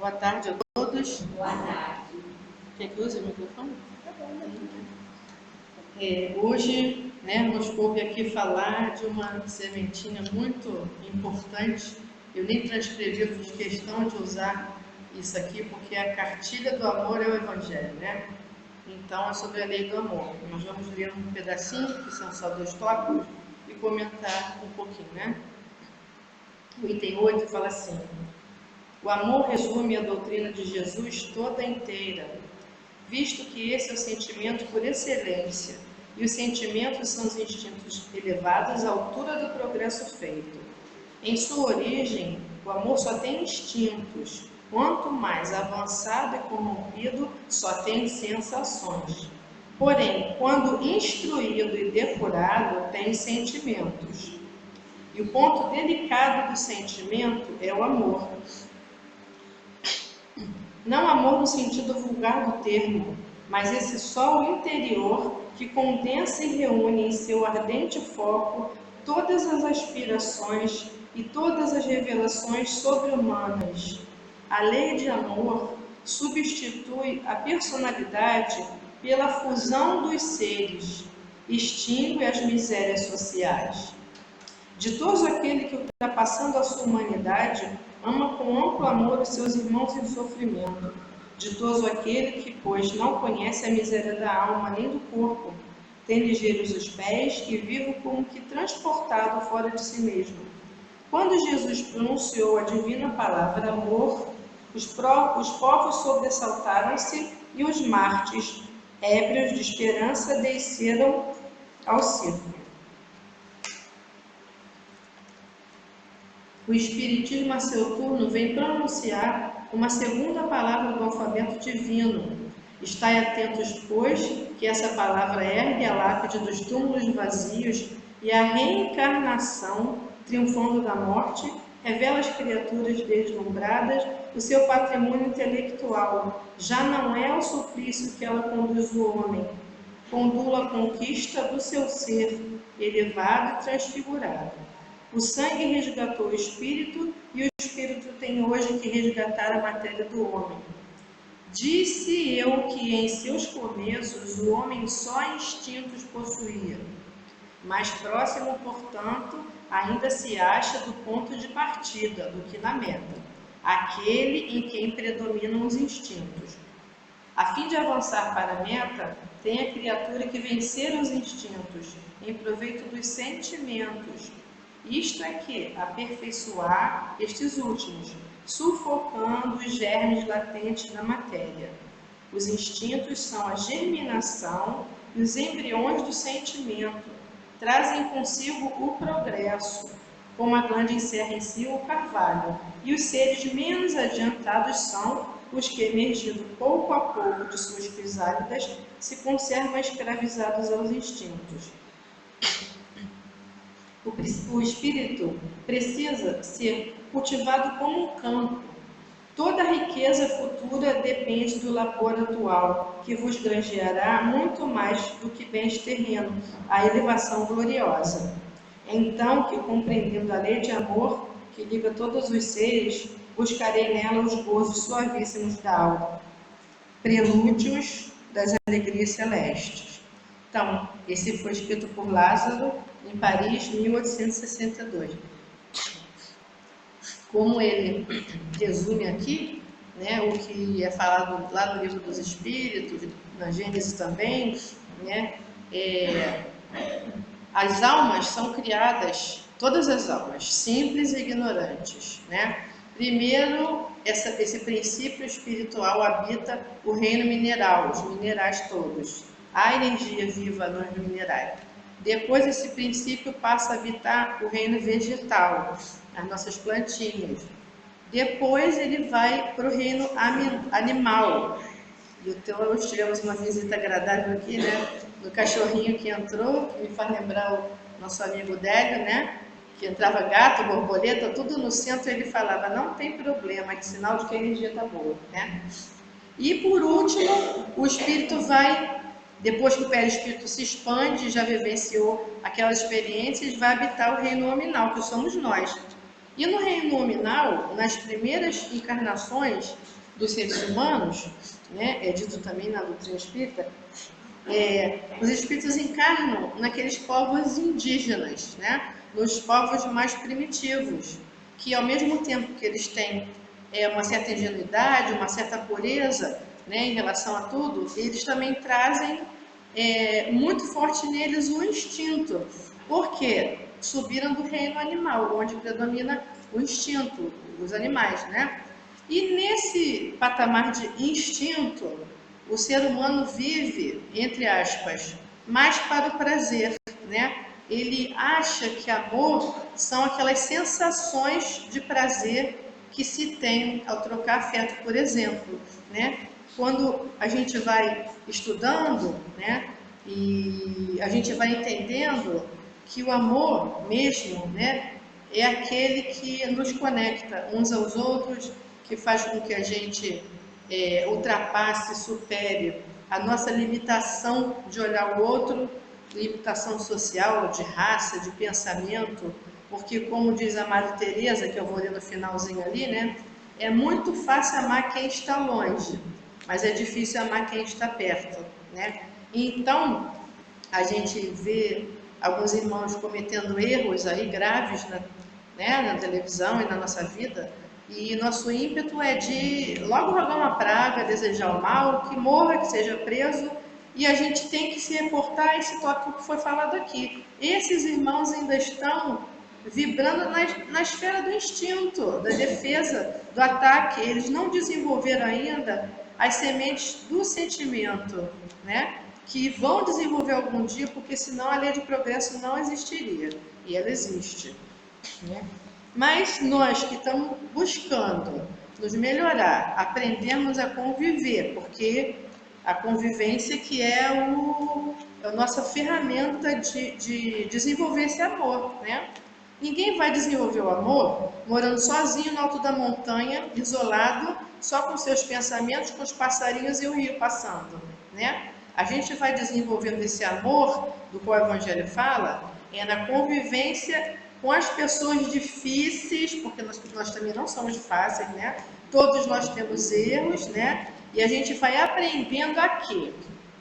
Boa tarde a todos. Boa tarde. Quer que use o microfone? Hoje, nos coube aqui falar de uma sementinha muito importante. Eu nem transcrevi, eu fiz questão de usar isso aqui, porque a cartilha do amor é o Evangelho, né? Então, é sobre a lei do amor. Nós vamos ler um pedacinho, que são só 2 tópicos, e comentar um pouquinho, né? O item 8 fala assim: o amor resume a doutrina de Jesus toda inteira, visto que esse é o sentimento por excelência, e os sentimentos são os instintos elevados à altura do progresso feito. Em sua origem, o amor só tem instintos, quanto mais avançado e corrompido, só tem sensações. Porém, quando instruído e depurado, tem sentimentos. E o ponto delicado do sentimento é o amor. Não amor no sentido vulgar do termo, mas esse sol interior que condensa e reúne em seu ardente foco todas as aspirações e todas as revelações sobre-humanas. A lei de amor substitui a personalidade pela fusão dos seres, extingue as misérias sociais. Ditoso aquele que, ultrapassando a sua humanidade, ama com amplo amor os seus irmãos em sofrimento. Ditoso aquele que, pois, não conhece a miséria da alma nem do corpo, tem ligeiros os pés e vive como que transportado fora de si mesmo. Quando Jesus pronunciou a divina palavra amor, os povos sobressaltaram-se e os mártires, ébrios de esperança, desceram ao circo. O Espiritismo, a seu turno, vem pronunciar uma segunda palavra do alfabeto divino. Estai atentos, pois, que essa palavra ergue a lápide dos túmulos vazios e a reencarnação, triunfando da morte, revela às criaturas deslumbradas o seu patrimônio intelectual. Já não é o suplício que ela conduz o homem, conduz a conquista do seu ser, elevado e transfigurado. O sangue resgatou o espírito e o espírito tem hoje que resgatar a matéria do homem. Disse eu que em seus começos o homem só instintos possuía. Mais próximo, portanto, ainda se acha do ponto de partida do que na meta, aquele em quem predominam os instintos. A fim de avançar para a meta, tem a criatura que vencer os instintos, em proveito dos sentimentos. Isto é que aperfeiçoar estes últimos, sufocando os germes latentes da matéria. Os instintos são a germinação e os embriões do sentimento, trazem consigo o progresso, como a glândula encerra em si o carvalho, e os seres menos adiantados são os que, emergindo pouco a pouco de suas crisálidas, se conservam escravizados aos instintos. O espírito precisa ser cultivado como um campo. Toda a riqueza futura depende do labor atual, que vos granjeará muito mais do que bens terrenos, a elevação gloriosa. Então que, compreendendo a lei de amor que liga todos os seres, buscarei nela os gozos suavíssimos da alma, prelúdios das alegrias celestes. Então, esse foi escrito por Lázaro em Paris, 1862. Como ele resume aqui, o que é falado lá no Livro dos Espíritos, na Gênesis também, as almas são criadas, todas as almas, simples e ignorantes, Primeiro, esse princípio espiritual habita o reino mineral, os minerais todos. Há energia viva nos minerais. Depois, esse princípio passa a habitar o reino vegetal, as nossas plantinhas. Depois, ele vai para o reino animal. Então, nós tivemos uma visita agradável aqui, do cachorrinho que entrou, que me faz lembrar o nosso amigo Délio, que entrava gato, borboleta, tudo no centro, ele falava, não tem problema, é sinal de que a energia está boa, E, por último, o espírito vai... Depois que o perispírito se expande, já vivenciou aquelas experiências, vai habitar o reino nominal, que somos nós. E no reino nominal, nas primeiras encarnações dos seres humanos, né, é dito também na doutrina espírita, os espíritos encarnam naqueles povos indígenas, né, nos povos mais primitivos, que ao mesmo tempo que eles têm uma certa ingenuidade, uma certa pureza, né, em relação a tudo, eles também trazem muito forte neles o instinto, porque subiram do reino animal, onde predomina o instinto, os animais, né? E nesse patamar de instinto, o ser humano vive, entre aspas, mais para o prazer, né? Ele acha que amor são aquelas sensações de prazer que se tem ao trocar afeto, por exemplo, né? Quando a gente vai estudando, né? E a gente vai entendendo que o amor mesmo, né? É aquele que nos conecta uns aos outros, que faz com que a gente ultrapasse, supere a nossa limitação de olhar o outro, limitação social, de raça, de pensamento, porque como diz a Madre Teresa, que eu vou ler no finalzinho ali, né? É muito fácil amar quem está longe, mas é difícil amar quem está perto, né? Então, a gente vê alguns irmãos cometendo erros aí graves na televisão e na nossa vida, e nosso ímpeto é de logo rogar uma praga, desejar o mal, que morra, que seja preso, e a gente tem que se reportar a esse tópico que foi falado aqui. Esses irmãos ainda estão vibrando na esfera do instinto, da defesa, do ataque. Eles não desenvolveram ainda as sementes do sentimento, né? Que vão desenvolver algum dia, porque senão a lei de progresso não existiria, e ela existe, né? Mas nós que estamos buscando nos melhorar, aprendemos a conviver, porque a convivência que é a nossa ferramenta de desenvolver esse amor, né? Ninguém vai desenvolver o amor morando sozinho no alto da montanha, isolado, só com seus pensamentos, com os passarinhos e o rio passando, né? A gente vai desenvolvendo esse amor do qual o Evangelho fala, na convivência com as pessoas difíceis, porque nós também não somos fáceis, né? Todos nós temos erros, né? E a gente vai aprendendo a quê?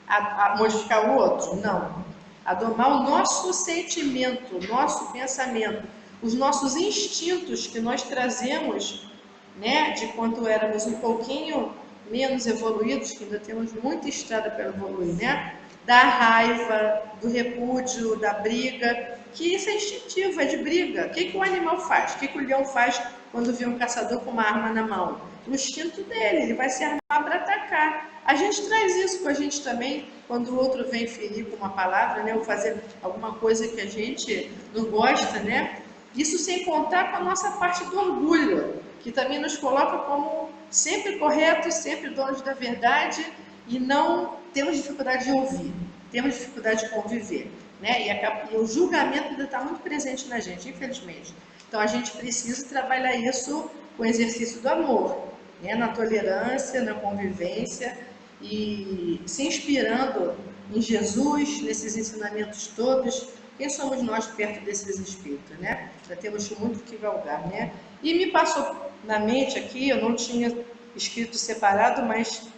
A modificar o outro? Não. A domar o nosso sentimento, o nosso pensamento, os nossos instintos que nós trazemos, né? De quando éramos um pouquinho menos evoluídos, que ainda temos muita estrada para evoluir, né? Da raiva, do repúdio, da briga, que isso é instintivo, é de briga. O que o animal faz? O que o leão faz quando vê um caçador com uma arma na mão? O instinto dele, ele vai se armar para atacar. A gente traz isso com a gente também, quando o outro vem ferir com uma palavra, né? Ou fazer alguma coisa que a gente não gosta, né? Isso sem contar com a nossa parte do orgulho, que também nos coloca como sempre corretos, sempre donos da verdade, e não temos dificuldade de ouvir, temos dificuldade de conviver, né? E o julgamento ainda está muito presente na gente, infelizmente. Então a gente precisa trabalhar isso com o exercício do amor, né? Na tolerância, na convivência, e se inspirando em Jesus, nesses ensinamentos todos. Quem somos nós perto desses espíritos, né? Já temos muito que galgar, né? E me passou na mente aqui, eu não tinha escrito separado, mas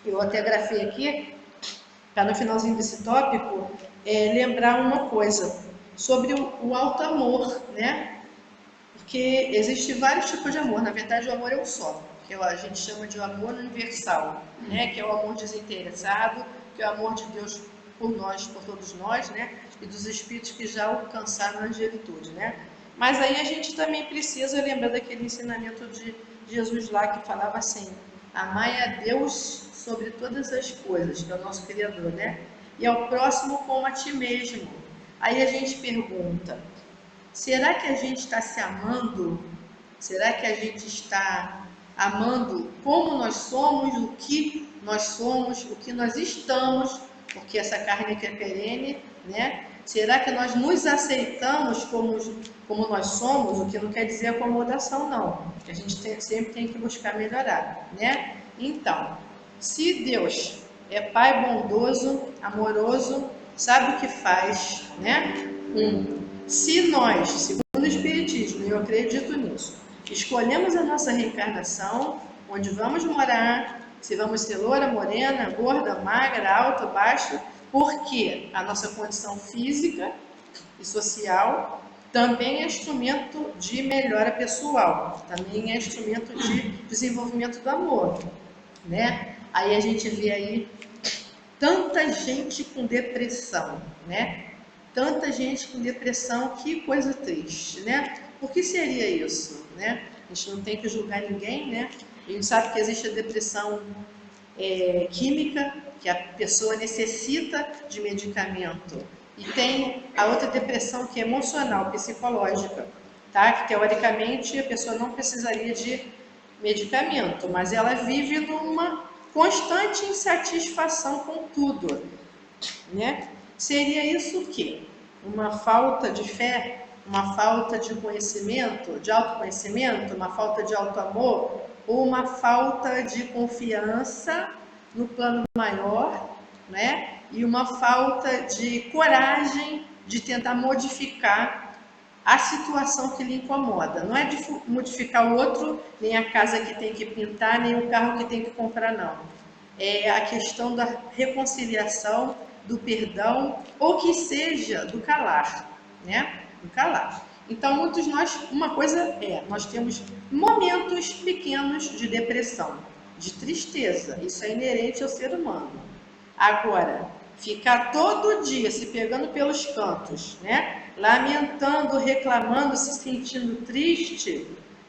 eu até grafei aqui, para no finalzinho desse tópico, lembrar uma coisa sobre o alto amor, né? Porque existe vários tipos de amor, na verdade o amor é um só, que a gente chama de amor universal, né? Que é o amor desinteressado, que é o amor de Deus por nós, por todos nós, né? E dos espíritos que já alcançaram a angelitude, né? Mas aí a gente também precisa lembrar daquele ensinamento de Jesus lá que falava assim: amai a Deus sobre todas as coisas, que é o nosso Criador, né? E ao próximo como a ti mesmo. Aí a gente pergunta: será que a gente está se amando? Será que a gente está amando como nós somos, o que nós somos, o que nós estamos? Porque essa carne que é perene, né? Será que nós nos aceitamos como nós somos? O que não quer dizer acomodação, não. A gente sempre tem que buscar melhorar, né? Então, se Deus é Pai bondoso, amoroso, sabe o que faz, né? Se nós, segundo o Espiritismo, eu acredito nisso. Escolhemos a nossa reencarnação, onde vamos morar, se vamos ser loura, morena, gorda, magra, alta, baixa, porque a nossa condição física e social também é instrumento de melhora pessoal, também é instrumento de desenvolvimento do amor, né? Aí a gente vê aí tanta gente com depressão, né? Tanta gente com depressão, que coisa triste, né? Por que seria isso, né? A gente não tem que julgar ninguém, né? A gente sabe que existe a depressão química, que a pessoa necessita de medicamento. E tem a outra depressão que é emocional, psicológica, tá? Que teoricamente a pessoa não precisaria de medicamento, mas ela vive numa constante insatisfação com tudo, né? Seria isso o quê? Uma falta de fé, uma falta de conhecimento, de autoconhecimento, uma falta de autoamor, ou uma falta de confiança no plano maior, né? E uma falta de coragem de tentar modificar a situação que lhe incomoda. Não é de modificar o outro, nem a casa que tem que pintar, nem o carro que tem que comprar, não. É a questão da reconciliação, do perdão, ou que seja do calar, né? Do calar. Então, muitos nós, uma coisa nós temos momentos pequenos de depressão, de tristeza, isso é inerente ao ser humano. Agora, ficar todo dia se pegando pelos cantos, né? Lamentando, reclamando, se sentindo triste,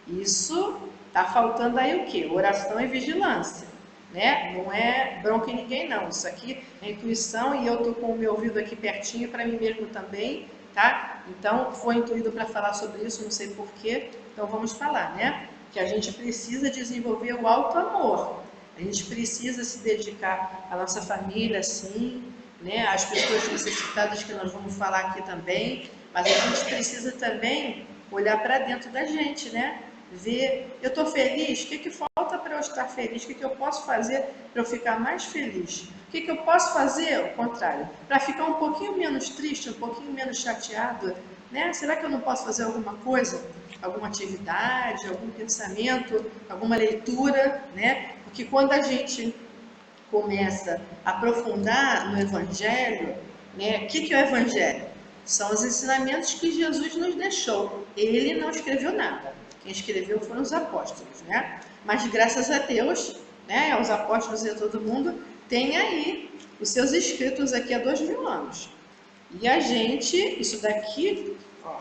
isso tá faltando aí o quê? Oração e vigilância, né? Não é bronca em ninguém, não. Isso aqui é intuição e eu tô com o meu ouvido aqui pertinho para mim mesmo também, tá? Então, foi intuído para falar sobre isso, não sei porquê, então vamos falar, né? Que a gente precisa desenvolver o auto-amor. A gente precisa se dedicar à nossa família, sim, né? Às pessoas necessitadas que nós vamos falar aqui também, mas a gente precisa também olhar para dentro da gente, né? Ver, eu estou feliz, o que falta para eu estar feliz? O que eu posso fazer para eu ficar mais feliz? O que eu posso fazer, ao contrário, para ficar um pouquinho menos triste, um pouquinho menos chateado, né? Será que eu não posso fazer alguma coisa? Alguma atividade, algum pensamento, alguma leitura, né? Porque quando a gente começa a aprofundar no Evangelho, né? O que é o Evangelho? São os ensinamentos que Jesus nos deixou. Ele não escreveu nada. Quem escreveu foram os apóstolos, né? Mas graças a Deus, né? Aos apóstolos e a todo mundo, tem aí os seus escritos aqui há 2000 anos. E a gente, isso daqui, ó,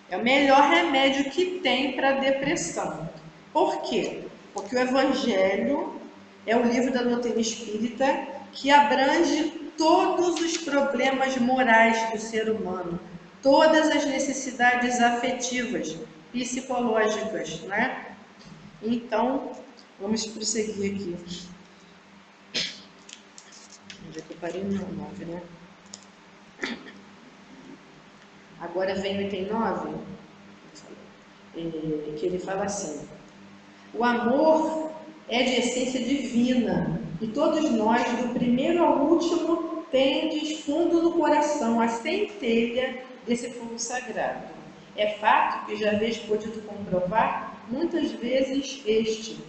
é o melhor remédio que tem para a depressão. Por quê? Porque o Evangelho é o livro da doutrina espírita que abrange todos os problemas morais do ser humano, todas as necessidades afetivas, psicológicas, né? Então, vamos prosseguir aqui. Onde é que eu parei? No 9, né? Agora vem o item 9, que ele fala assim: o amor é de essência divina, e todos nós, do primeiro ao último, tendes fundo no coração a centelha desse fogo sagrado. É fato que já haveis podido comprovar muitas vezes este: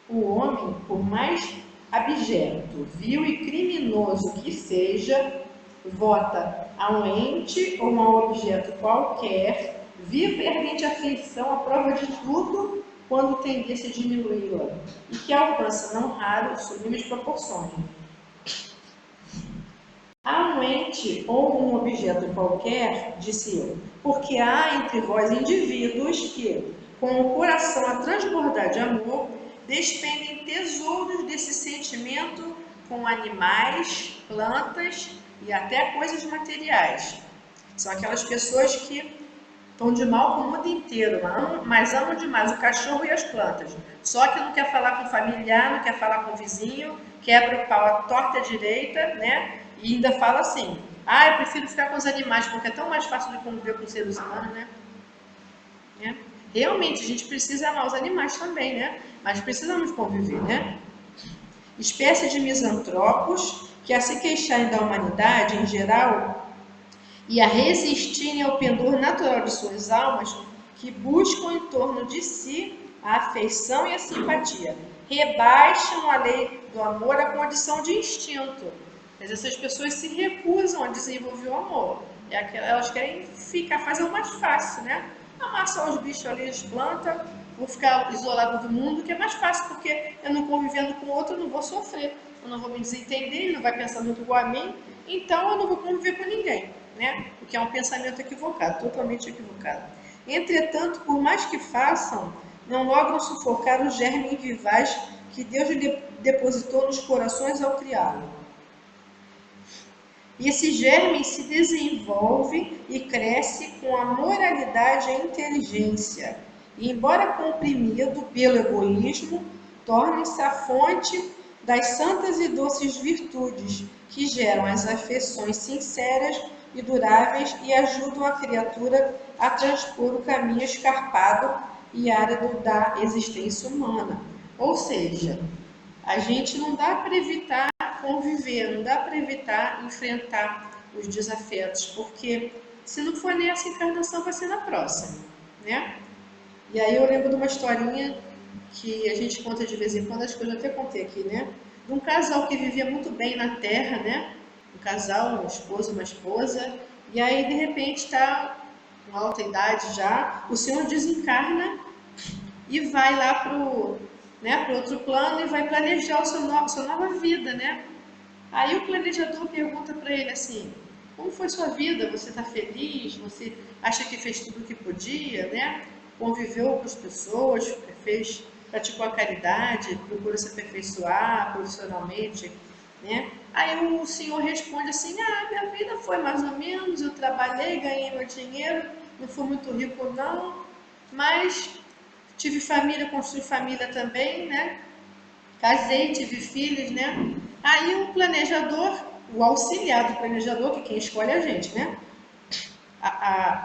o homem, por mais abjeto, vil e criminoso que seja, vota a um ente ou a um objeto qualquer, viva e ardente aflição à prova de tudo, quando tendesse a diminuí-la, e que alcança, não raro, sublimes proporções. Há um ente ou um objeto qualquer, disse eu, porque há entre vós indivíduos que, com o coração a transbordar de amor, despendem tesouros desse sentimento com animais, plantas e até coisas materiais. São aquelas pessoas que estão de mal com o mundo inteiro, mas amam demais o cachorro e as plantas. Só que não quer falar com o familiar, não quer falar com o vizinho, quebra o pau à torta direita, né? E ainda fala assim: ah, eu prefiro ficar com os animais, porque é tão mais fácil de conviver com os seres humanos, né? Realmente, a gente precisa amar os animais também, né? Mas precisamos conviver, né? Espécie de misantropos que, a se queixarem da humanidade em geral, e a resistirem ao pendor natural de suas almas, que buscam em torno de si a afeição e a simpatia. Rebaixam a lei do amor à condição de instinto. Mas essas pessoas se recusam a desenvolver o amor. Elas querem fazer o mais fácil, né? Amar só os bichos ali, as plantas, vou ficar isolado do mundo, que é mais fácil, porque eu não convivendo com o outro, eu não vou sofrer, eu não vou me desentender, ele não vai pensar muito igual a mim, então eu não vou conviver com ninguém, né? O que é um pensamento equivocado, totalmente equivocado. Entretanto, por mais que façam, não logram sufocar o germe vivaz que Deus depositou nos corações ao criá-lo. E esse germe se desenvolve e cresce com a moralidade e a inteligência. E, embora comprimido pelo egoísmo, torna-se a fonte das santas e doces virtudes que geram as afeições sinceras e duráveis e ajudam a criatura a transpor o caminho escarpado e árido da existência humana. Ou seja, a gente não dá para evitar conviver, não dá para evitar enfrentar os desafetos, porque se não for nessa encarnação, vai ser na próxima, né? E aí eu lembro de uma historinha que a gente conta de vez em quando, acho que eu já até contei aqui, né? De um casal que vivia muito bem na Terra, né? Um casal, um esposo, uma esposa, e aí de repente está com alta idade já, o senhor desencarna e vai lá pro outro plano e vai planejar sua nova vida, né? Aí o planejador pergunta para ele assim: como foi sua vida? Você está feliz? Você acha que fez tudo o que podia, né? Conviveu com as pessoas, praticou a caridade, procura se aperfeiçoar profissionalmente, né? Aí o senhor responde assim: ah, minha vida foi mais ou menos, eu trabalhei, ganhei meu dinheiro, não fui muito rico não, mas tive família, construí família também, né? Casei, tive filhos, né? Aí o planejador, o auxiliar do planejador, que quem escolhe é a gente, né?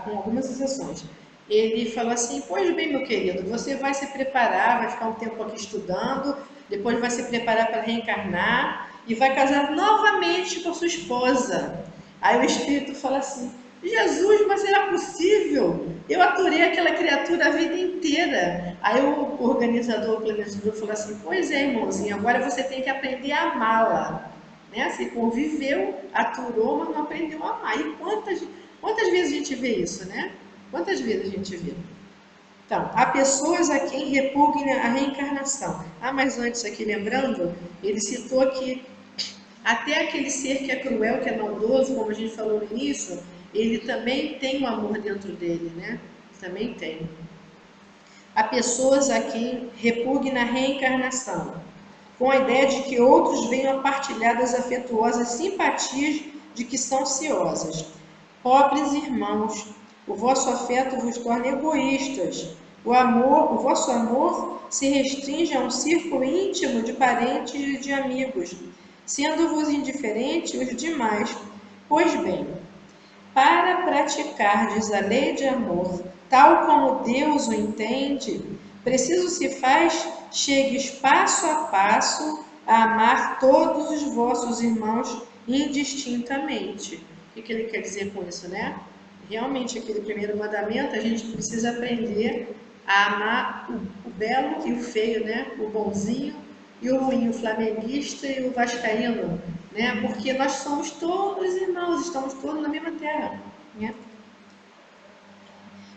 Com algumas exceções. Ele falou assim: pois bem, meu querido, você vai se preparar, vai ficar um tempo aqui estudando, depois vai se preparar para reencarnar e vai casar novamente com a sua esposa. Aí o espírito fala assim: Jesus, mas será possível? Eu aturei aquela criatura a vida inteira. Aí o organizador, o planejador falou assim: pois é, irmãozinho, agora você tem que aprender a amá-la. Né? Você conviveu, aturou, mas não aprendeu a amar. E quantas vezes a gente vê isso, né? Quantas vezes a gente vê? Então, há pessoas a quem repugna a reencarnação. Ah, mas antes aqui, lembrando, ele citou que até aquele ser que é cruel, que é maldoso, como a gente falou no início, ele também tem um amor dentro dele, né? Também tem. Há pessoas a quem repugna a reencarnação, com a ideia de que outros venham a partilhar das afetuosas simpatias de que são ciosas. Pobres irmãos, o vosso afeto vos torna egoístas. O vosso amor se restringe a um círculo íntimo de parentes e de amigos, sendo-vos indiferente os demais. Pois bem, para praticardes a lei de amor, tal como Deus o entende, preciso se faz chegues passo a passo a amar todos os vossos irmãos indistintamente. O que ele quer dizer com isso, né? Realmente, aquele primeiro mandamento, a gente precisa aprender a amar o belo e o feio, né? O bonzinho e o ruim, o flamenguista e o vascaíno, né? Porque nós somos todos irmãos, estamos todos na mesma terra, né?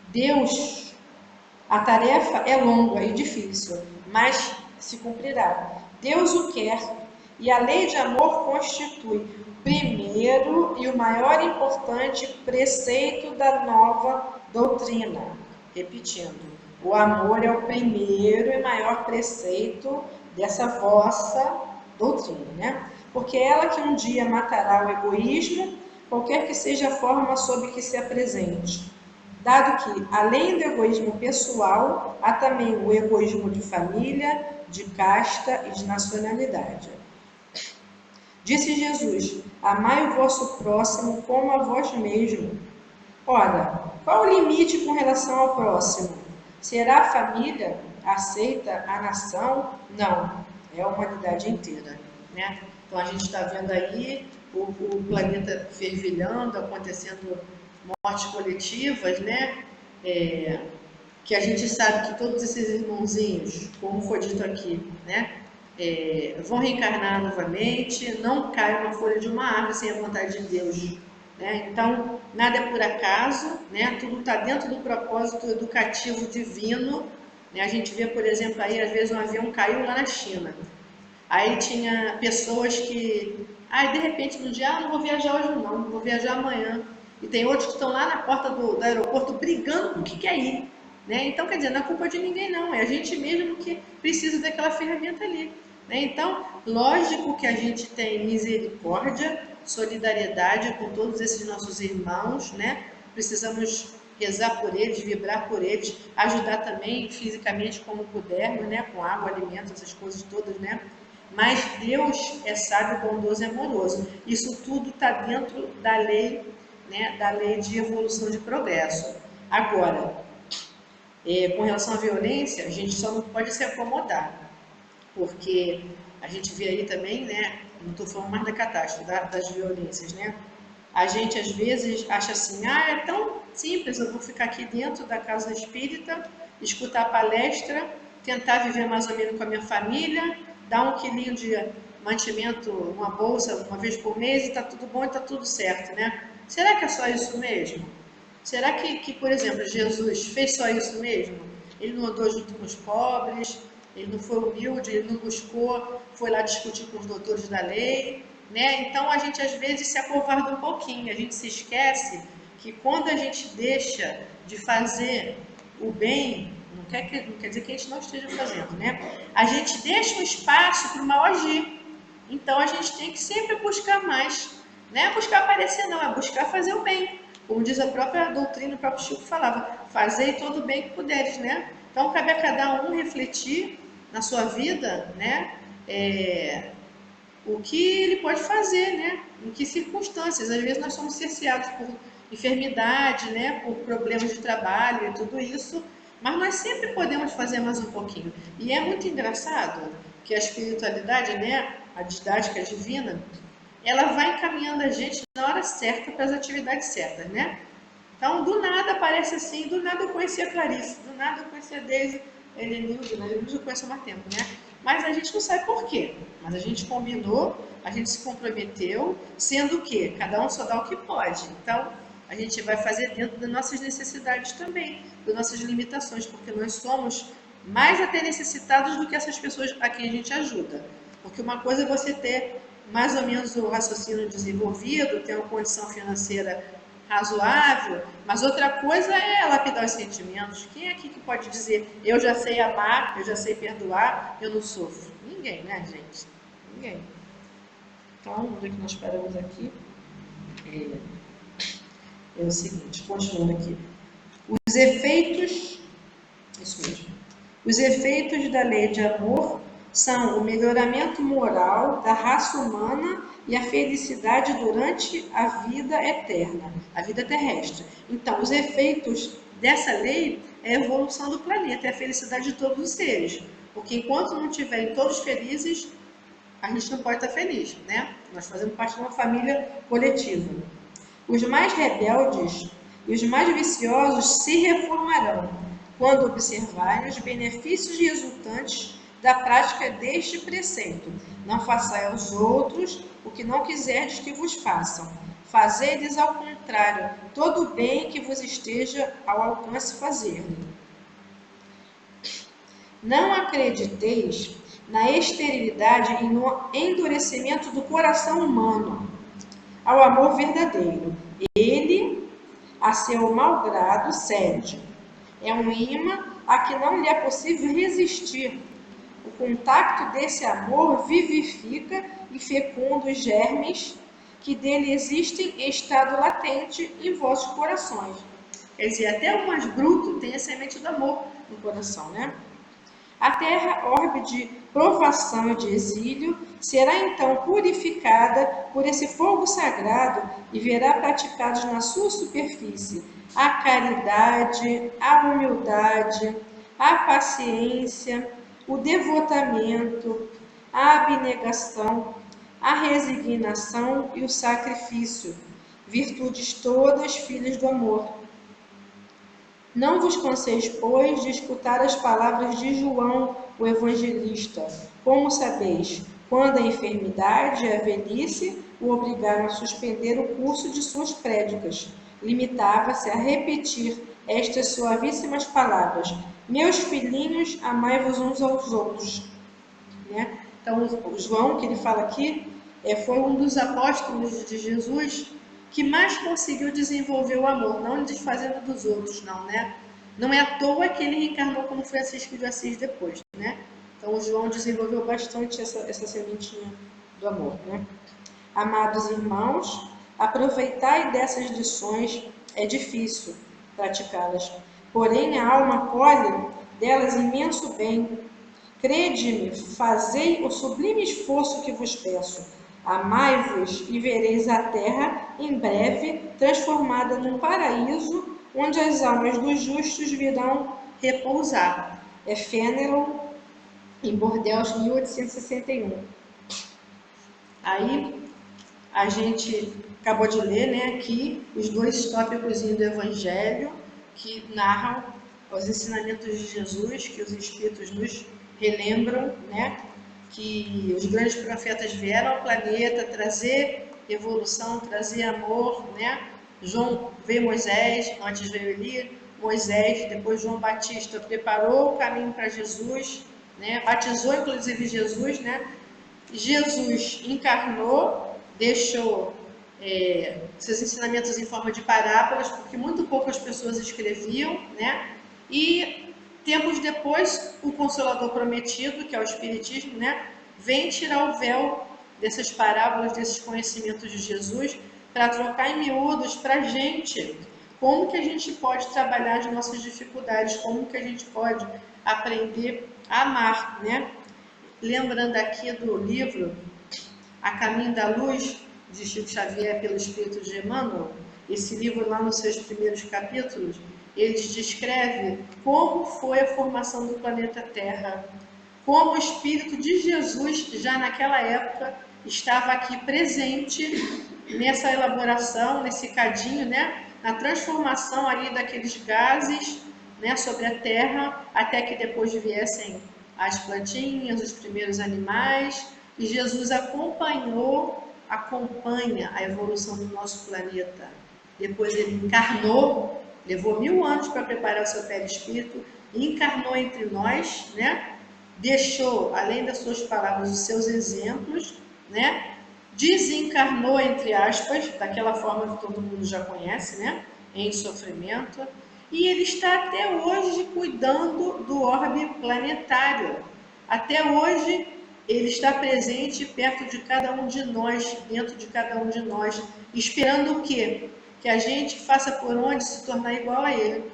Deus, a tarefa é longa e difícil, mas se cumprirá. Deus o quer e a lei de amor constitui o primeiro e o maior importante preceito da nova doutrina. Repetindo, o amor é o primeiro e maior preceito dessa vossa doutrina, né? Porque é ela que um dia matará o egoísmo, qualquer que seja a forma sob que se apresente. Dado que, além do egoísmo pessoal, há também o egoísmo de família, de casta e de nacionalidade. Disse Jesus: amai o vosso próximo como a vós mesmo. Ora, qual o limite com relação ao próximo? Será a família? Aceita a nação? Não, é a humanidade inteira. né? Então a gente está vendo aí o planeta fervilhando, acontecendo mortes coletivas, né? Que a gente sabe que todos esses irmãozinhos, como foi dito aqui, né? Vão reencarnar novamente, não cai uma folha de uma árvore sem a vontade de Deus, né? Então, nada é por acaso, né? Tudo está dentro do propósito educativo divino, né? A gente vê, por exemplo, aí, às vezes um avião caiu lá na China, aí tinha pessoas que, de repente, no dia, não vou viajar hoje não, vou viajar amanhã, e tem outros que estão lá na porta do aeroporto brigando com o que quer ir, né? Então, quer dizer, não é culpa de ninguém não, é a gente mesmo que precisa daquela ferramenta ali, né? Então, lógico que a gente tem misericórdia, solidariedade com todos esses nossos irmãos, né? Precisamos rezar por eles, vibrar por eles, ajudar também fisicamente como pudermos, né? Com água, alimento, essas coisas todas, né? Mas Deus é sábio, bondoso e amoroso. Isso tudo está dentro da lei, né? Da lei de evolução de progresso. Agora, com relação à violência, a gente só não pode se acomodar, porque a gente vê aí também, né? Não estou falando mais da catástrofe, das violências, né? A gente às vezes acha assim, é tão simples, eu vou ficar aqui dentro da casa espírita, escutar a palestra, tentar viver mais ou menos com a minha família, dar um quilinho de mantimento, uma bolsa uma vez por mês e está tudo bom e está tudo certo, né? Será que é só isso mesmo? Será que, por exemplo, Jesus fez só isso mesmo? Ele não andou junto com os pobres, ele não foi humilde, ele não buscou, foi lá discutir com os doutores da lei, né? Então a gente às vezes se acovarda um pouquinho, a gente se esquece que quando a gente deixa de fazer o bem, não quer dizer que a gente não esteja fazendo, né? A gente deixa um espaço para o mal agir. Então a gente tem que sempre buscar mais, não é buscar aparecer não, é buscar fazer o bem. Como diz a própria doutrina, o próprio Chico falava, fazei todo o bem que puderes, né? Então cabe a cada um refletir na sua vida, né? O que ele pode fazer, né? Em que circunstâncias. Às vezes nós somos cerceados por enfermidade, né? Por problemas de trabalho e tudo isso, mas nós sempre podemos fazer mais um pouquinho. E é muito engraçado que a espiritualidade, né? A didática divina, ela vai encaminhando a gente na hora certa para as atividades certas, né? Então, do nada aparece assim, do nada eu conheci a Clarice, do nada eu conheci a Deise, Helenilde, né? Eu conheço há mais tempo, né? Mas a gente não sabe por quê. Mas a gente combinou, a gente se comprometeu, sendo que cada um só dá o que pode. Então, a gente vai fazer dentro das nossas necessidades também, das nossas limitações, porque nós somos mais até necessitados do que essas pessoas a quem a gente ajuda. Porque uma coisa é você ter mais ou menos o raciocínio desenvolvido, ter uma condição financeira razoável, mas outra coisa é lapidar os sentimentos. Quem é aqui que pode dizer, eu já sei amar, eu já sei perdoar, eu não sofro? Ninguém, né, gente? Ninguém. Então, onde é que nós paramos aqui? É o seguinte, continuando aqui. Os efeitos, isso mesmo, os efeitos da lei de amor são o melhoramento moral da raça humana e a felicidade durante a vida eterna, a vida terrestre. Então, os efeitos dessa lei é a evolução do planeta, é a felicidade de todos os seres. Porque enquanto não tiverem todos felizes, a gente não pode estar feliz, né? Nós fazemos parte de uma família coletiva. Os mais rebeldes e os mais viciosos se reformarão quando observarem os benefícios resultantes da prática deste preceito. Não façai aos outros o que não quiserdes que vos façam. Fazei-lhes ao contrário todo o bem que vos esteja ao alcance fazer-lhe. Não acrediteis na esterilidade e no endurecimento do coração humano ao amor verdadeiro. Ele, a seu mau grado, cede. É um imã a que não lhe é possível resistir. O contato desse amor vivifica e fecunda os germes que dele existem em estado latente em vossos corações. Quer dizer, até o mais bruto tem a semente do amor no coração, né? A terra, orbe de provação e de exílio, será então purificada por esse fogo sagrado e verá praticados na sua superfície a caridade, a humildade, a paciência, o devotamento, a abnegação, a resignação e o sacrifício, virtudes todas filhas do amor. Não vos canseis, pois, de escutar as palavras de João, o evangelista. Como sabeis, quando a enfermidade e a velhice o obrigaram a suspender o curso de suas prédicas, limitava-se a repetir estas suavíssimas palavras: meus filhinhos, amai-vos uns aos outros. Né? Então, o João, que ele fala aqui, foi um dos apóstolos de Jesus que mais conseguiu desenvolver o amor, não desfazendo dos outros, não, né? Não é à toa que ele reencarnou como Francisco de Assis depois, né? Então, o João desenvolveu bastante essa sementinha do amor, né? Amados irmãos, aproveitai dessas lições, é difícil praticá-las, porém a alma colhe delas imenso bem. Crede-me, fazei o sublime esforço que vos peço. Amai-vos e vereis a terra, em breve, transformada num paraíso, onde as almas dos justos virão repousar. É Fénelon, em Bordeaux, 1861. Aí, a gente acabou de ler, né, aqui, os dois tópicos do Evangelho, que narram os ensinamentos de Jesus, que os Espíritos nos relembram, né, que os grandes profetas vieram ao planeta trazer evolução, trazer amor, né? João veio Moisés, antes veio Eli, Moisés, depois João Batista preparou o caminho para Jesus, né? Batizou inclusive Jesus, né? Jesus encarnou, deixou seus ensinamentos em forma de parábolas, porque muito poucas pessoas escreviam, né? E tempos depois, o Consolador Prometido, que é o Espiritismo, né, vem tirar o véu dessas parábolas, desses conhecimentos de Jesus, para trocar em miúdos para a gente. Como que a gente pode trabalhar as nossas dificuldades, como que a gente pode aprender a amar, né? Lembrando aqui do livro A Caminho da Luz, de Chico Xavier, pelo Espírito de Emmanuel, esse livro lá nos seus primeiros capítulos, ele descreve como foi a formação do planeta Terra, como o Espírito de Jesus, já naquela época, estava aqui presente nessa elaboração, nesse cadinho, né? Na transformação ali daqueles gases, né, sobre a Terra, até que depois viessem as plantinhas, os primeiros animais, e Jesus acompanha a evolução do nosso planeta. Depois ele encarnou, levou 1000 anos para preparar o seu perispírito, encarnou entre nós, né? Deixou, além das suas palavras, os seus exemplos, né? Desencarnou, entre aspas, daquela forma que todo mundo já conhece, né? Em sofrimento. E ele está até hoje cuidando do orbe planetário. Até hoje ele está presente perto de cada um de nós, dentro de cada um de nós, esperando o quê? Que a gente faça por onde se tornar igual a ele.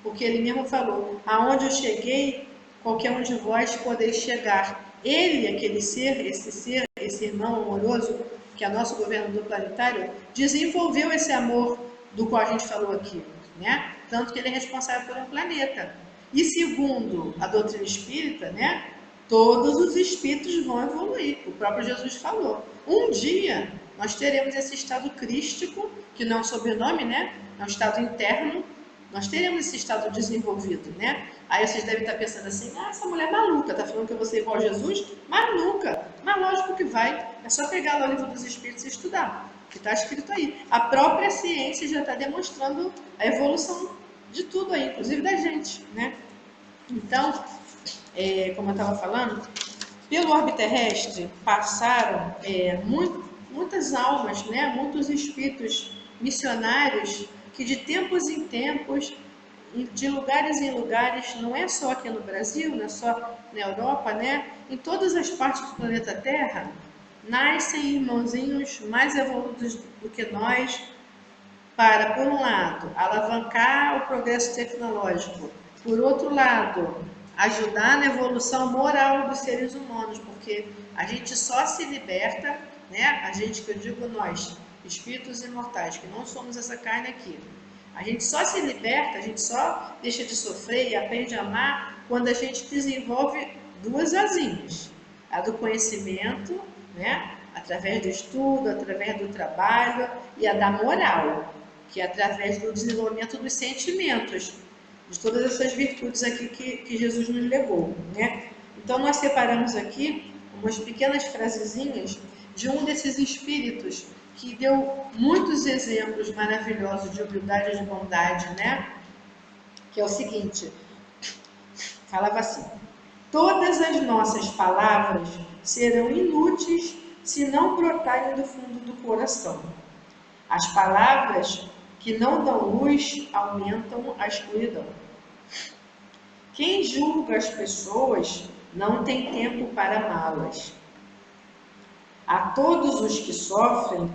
Porque ele mesmo falou, aonde eu cheguei, qualquer um de vós podeis chegar. Ele, aquele ser, esse irmão amoroso, que é nosso governador planetário, desenvolveu esse amor do qual a gente falou aqui, né? Tanto que ele é responsável por um planeta. E segundo a doutrina espírita, né? Todos os espíritos vão evoluir. O próprio Jesus falou. Um dia nós teremos esse estado crístico, que não é um sobrenome, né? É um estado interno. Nós teremos esse estado desenvolvido, né? Aí vocês devem estar pensando assim, essa mulher é maluca, tá falando que eu vou ser igual a Jesus? Maluca! Mas lógico que vai. É só pegar lá o livro dos Espíritos e estudar, que está escrito aí. A própria ciência já está demonstrando a evolução de tudo aí, inclusive da gente, né? Então, como eu estava falando, pelo orbe terrestre passaram muitas almas, né? Muitos espíritos missionários que de tempos em tempos, de lugares em lugares, não é só aqui no Brasil, não é só na Europa, né? Em todas as partes do planeta Terra, nascem irmãozinhos mais evoluídos do que nós para, por um lado, alavancar o progresso tecnológico, por outro lado, ajudar na evolução moral dos seres humanos, porque a gente só se liberta, né? A gente, que eu digo nós, espíritos imortais, que não somos essa carne aqui, a gente só se liberta, a gente só deixa de sofrer e aprende a amar quando a gente desenvolve duas asinhas. A do conhecimento, né? Através do estudo, através do trabalho, e a da moral, que é através do desenvolvimento dos sentimentos, de todas essas virtudes aqui que Jesus nos legou, né? Então nós separamos aqui umas pequenas frasezinhas de um desses espíritos que deu muitos exemplos maravilhosos de humildade e de bondade, né? Que é o seguinte, falava assim: todas as nossas palavras serão inúteis se não brotarem do fundo do coração. As palavras que não dão luz aumentam a escuridão. Quem julga as pessoas não tem tempo para amá-las. A todos os que sofrem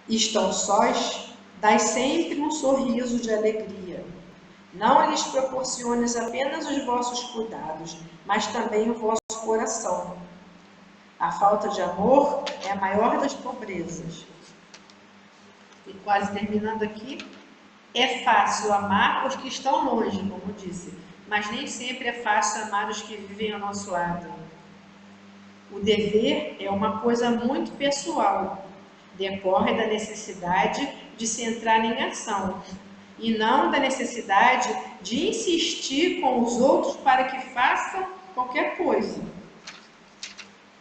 e estão sós, dai sempre um sorriso de alegria. Não lhes proporciones apenas os vossos cuidados, mas também o vosso coração. A falta de amor é a maior das pobrezas. E quase terminando aqui, é fácil amar os que estão longe, como disse, mas nem sempre é fácil amar os que vivem ao nosso lado. O dever é uma coisa muito pessoal, decorre da necessidade de se entrar em ação, e não da necessidade de insistir com os outros para que façam qualquer coisa.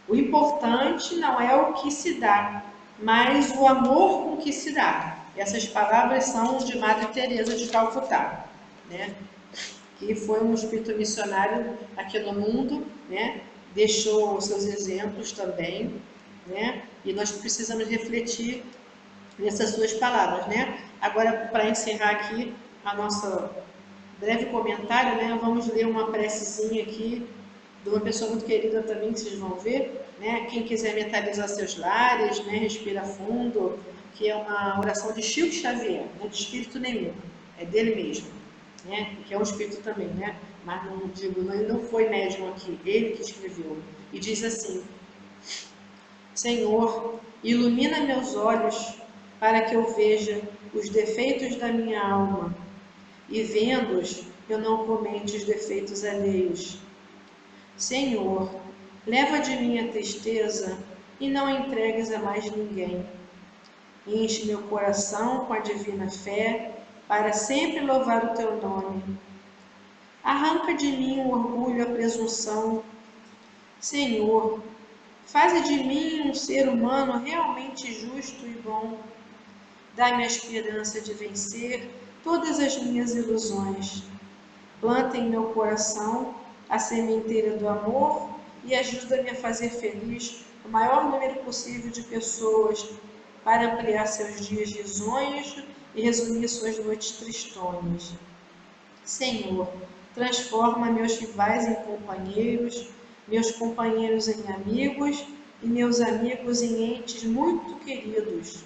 O importante não é o que se dá, mas o amor com que se dá. Essas palavras são de Madre Teresa de Calcutá, né? Que foi um espírito missionário aqui no mundo, né? Deixou seus exemplos também, né? E nós precisamos refletir nessas suas palavras, né? Agora, para encerrar aqui a nossa breve comentário, né? Vamos ler uma precezinha aqui de uma pessoa muito querida também, que vocês vão ver, né? Quem quiser mentalizar seus lares, né? Respira fundo, que é uma oração de Chico Xavier, não é de espírito nenhum, é dele mesmo, né? Que é um espírito também, né? Mas não digo, ele não foi médium aqui, ele que escreveu. E diz assim: Senhor, ilumina meus olhos para que eu veja os defeitos da minha alma, e vendo-os, eu não comente os defeitos alheios. Senhor, leva de mim a tristeza e não entregues a mais ninguém. Enche meu coração com a divina fé, para sempre louvar o teu nome. Arranca de mim o orgulho e a presunção. Senhor, faze de mim um ser humano realmente justo e bom. Dá-me a esperança de vencer todas as minhas ilusões. Planta em meu coração a sementeira do amor e ajuda-me a fazer feliz o maior número possível de pessoas, para ampliar seus dias risonhos e resumir suas noites tristonhas. Senhor, transforma meus rivais em companheiros, meus companheiros em amigos e meus amigos em entes muito queridos.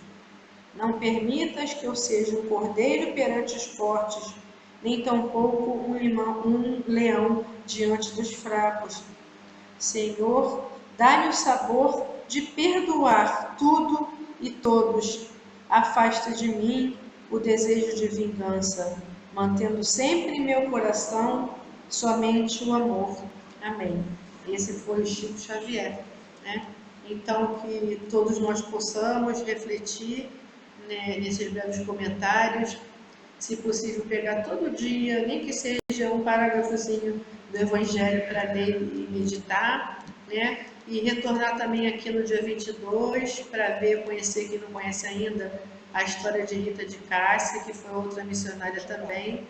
Não permitas que eu seja um cordeiro perante os fortes, nem tampouco um leão diante dos fracos. Senhor, dá-me o sabor de perdoar tudo e todos. Afasta de mim o desejo de vingança, mantendo sempre em meu coração somente o amor. Amém. Esse foi Chico Xavier, né? Então, que todos nós possamos refletir, né, nesses breves comentários, se possível pegar todo dia, nem que seja um parágrafozinho do Evangelho para ler e meditar, né? E retornar também aqui no dia 22 para ver, conhecer quem não conhece ainda a história de Rita de Cássia, que foi outra missionária também.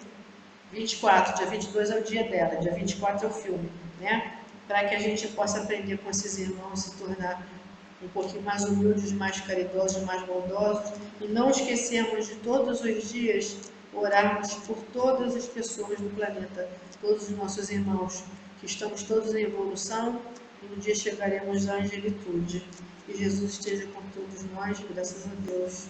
24, dia 22 é o dia dela, dia 24 é o filme, né? Para que a gente possa aprender com esses irmãos, se tornar um pouquinho mais humildes, mais caridosos, mais bondosos, e não esquecermos de todos os dias orarmos por todas as pessoas do planeta, todos os nossos irmãos, que estamos todos em evolução, e um dia chegaremos à angelitude. Que Jesus esteja com todos nós, graças a Deus.